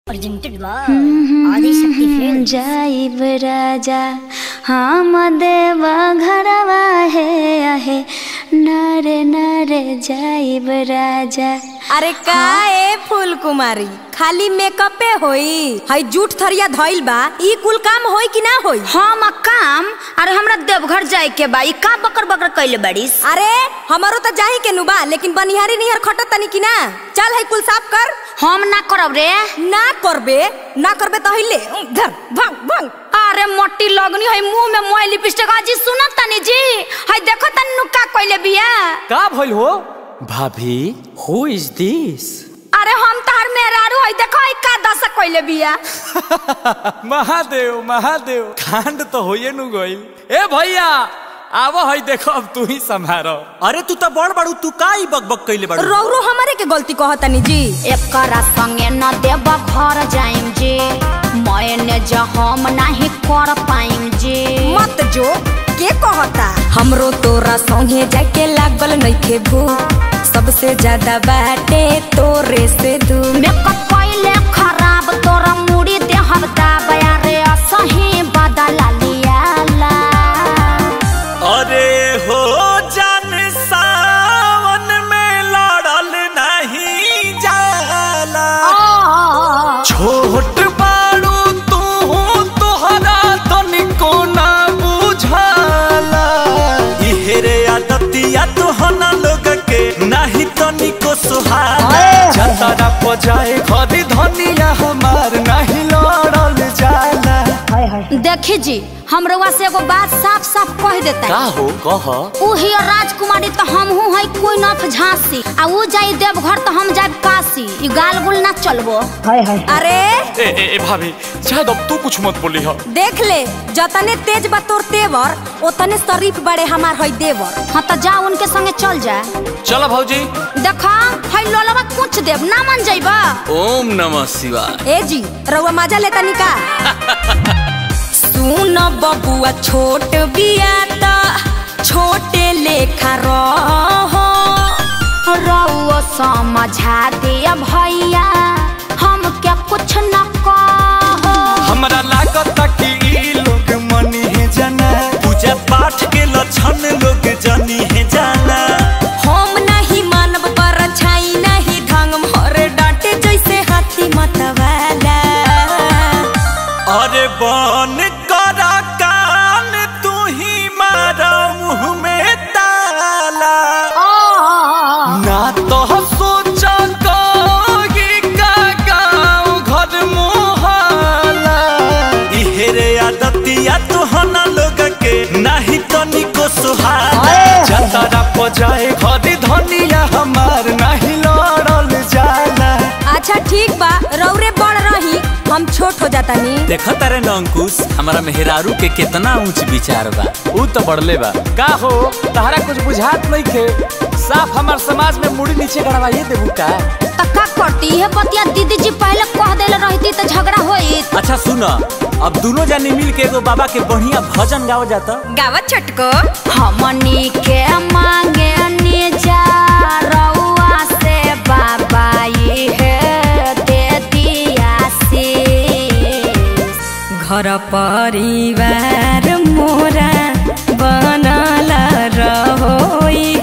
Presented by Adi Shakti Films. जाइब राजा हम देवा घरवा है आहे नरे नरे जाइब राजा। अरे का ए फूल कुमारी खाली मेकअपे होई हई जूठ थरिया धइल बा ई कुल काम होई कि ना होई? हम काम अरे हमरा देवघर जाए के बा ई का बकर बकर कइले बाड़ीस। अरे हमारो तो जाही के नुबा लेकिन बनिहारी निहर खटत तनी कि ना। चल हई कुल साफ कर। हम ना करब रे। ना करबे तो हिले धर भंग भंग। अरे मोटी लगनी है मुंह में मोय लिपस्टिक आजी सुनत तनी जी हई देखो तनी नुका कइले बिया। का भइल हो भाभी हु इज दिस? अरे हम तार मेहरारू हई देखो ई का दशा कइले बिया। महादेव महादेव कांड तो होये नु गइल। ए भैया आवो हई देखो अब तू ही संभारो। अरे तू तो बड़ बड़ू तू का ही बकबक कइले बाड़ू? रौरो हमारे के गलती कहतनी जी। एकरा संगे न देव घर जाइम जी मैंने जो हम नहीं कर पाइम जी। मत जो के कहता हमरो तोरा संगे जाके लागल नइखे भूख सबसे ज्यादा बाटे तोरे से दूर। मेकअप कइले खराब तोरा मुड़ी देहब दाबया रे असही बदला लियाला। अरे हो जान सावन में लड़ल नहीं जाला छोट बाड़ू तू तोहरा तनिको ना बुझाला इहेरे आदतिया तोहना लोग के नहीं तनिको सुहाला जतरा पजाए घरी धनिया हमार नहीं लड़ल जाला। देखी जी हम रउआ से एगो बात साफ साफ कह देता का हो कह उही राजकुमारी तो हम हूँ है कोई नफ झांसी आ ऊ जाई देवघर तो हम जाए काशी ई गाल गुल ना चलबो। अरे ए भाभी शायद अब तू कुछ मत बोली हो। देख ले जतने तेज बा तोर तेवर ओतने शरीफ बड़े हमार हई देवर। हाँ तो जा उनके संगे चल जा। चलो भौजी देखा हई लोलवा कुछ देव ना मन जाइबा। ओम नमः शिवाय। ए जी रउआ मजा लेता निका। सुन बबुआ छोट बिया त छोटे लेखा रहो रउआ समझा दिया भैया हम क्या कुछ न कहो। हमरा लागत कि ई लोग मनी है जाना पूजा पाठ के लक्षण लोग जानी है जाना। हम नहीं मानब पर छाई नहीं ढंग मोरे डांटे जैसे हाथी मतवाला। अरे बन करा कान तू ही मारा मुंह में ताला ना तो सोचा कोई का गाँव घर मोहल्ला इहेरे आदतिया तोहना लोग के नहीं तनिको सुहाला जतरा पजाए घरी धनिया हमार नहीं लड़ल जाला। अच्छा ठीक बा रौरे बड़ रही हम छोट हो जाता नी। देखो तारे न अंकुश हमारा मेहरारू के कितना ऊंच विचार बा। ऊ तो बढ़ले बा। का हो तहरा कुछ बुझात नहीं खे साफ हमार समाज में मुड़ी नीचे गड़वाइए देबू का? का करती है पतिया दीदी जी पहले कह देले रहती तो झगड़ा होई। अच्छा सुनो अब दोनों जानी मिल के एगो बाबा के बढ़िया भजन गाओ जाता। गावत छोटको हमनी के मांगे निजा रउआ से बाबा ये है दे दिया से। घर परिवार मोरा बनल रहोई